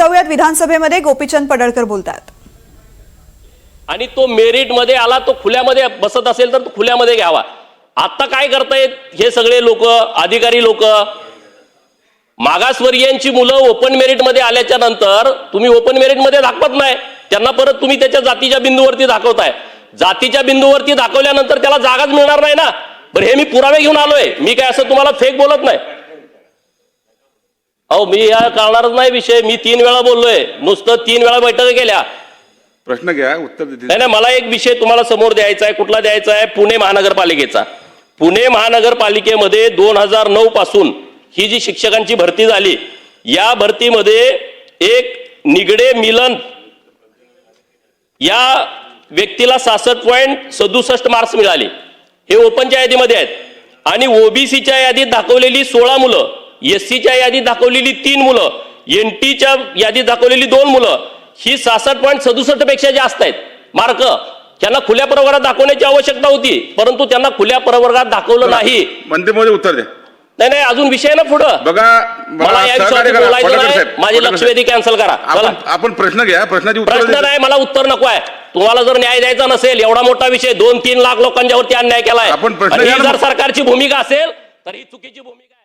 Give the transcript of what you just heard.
जाऊयात विधानसभेमध्ये गोपीचंद पडळकर बोलतात। आणि तो मेरिट मध्ये आला, तो खुल्यामध्ये बसत असेल तर तो खुल्यामध्ये घ्यावा। आता काय करतायत हे सगळे लोक, अधिकारी लोक, मागासवर्गीयांची मुलं ओपन मेरिट मध्ये आल्याच्या नंतर तुम्ही ओपन मेरिट मध्ये दाखवत नाही त्यांना, परत तुम्ही त्याच्या जातीच्या बिंदूवरती दाखवताय। जातीच्या बिंदूवरती दाखवल्यानंतर त्याला जागाच मिळणार नाही ना। बरं, हे मी पुरावे घेऊन आलोय, मी काय असं तुम्हाला फेक बोलत नाही। अहो, मी या कळणारच नाही विषय, मी 3 वेळा बोललोय, नुसतं 3 वेळा बैठका केल्या। प्रश्न घ्या, उत्तर देतील। नाही, मला एक विषय तुम्हाला समोर द्यायचा आहे। कुठला द्यायचा आहे? पुणे महानगरपालिकेचा। पुणे महानगरपालिकेमध्ये 2009 पासून ही जी शिक्षकांची भरती झाली, या भरतीमध्ये एक निगडे मिलन या व्यक्तीला 66.67 मार्क्स मिळाले। हे ओपनच्या यादीमध्ये आहेत। आणि ओबीसीच्या यादीत दाखवलेली 16 मुलं, एससीच्या यादीत दाखवलेली 3 मुलं, एनटीच्या यादीत दाखवलेली 2 मुलं, ही 66.67 पेक्षा जास्त आहेत मार्क। त्यांना खुल्या प्रवर्गात दाखवण्याची आवश्यकता होती, परंतु त्यांना खुल्या प्रवर्गात दाखवलं नाही। मंत्री महोदय उत्तर द्या। नाही, अजून विषय ना पुढं बघा, मला या विषयावर बोलायचं नाही। माझी लक्षवेधी कॅन्सल करा। आपण प्रश्न घ्या, प्रश्नाची उत्तर प्रश्न नाही, मला उत्तर नको आहे। तुम्हाला जर न्याय द्यायचा नसेल, एवढा मोठा विषय, 2-3 लाख लोकांच्या वरती अन्याय केलाय, आपण प्रश्न आणि घ्या ही ना। जर सरकारची भूमिका असेल तर ही चुकीची भूमिका आहे।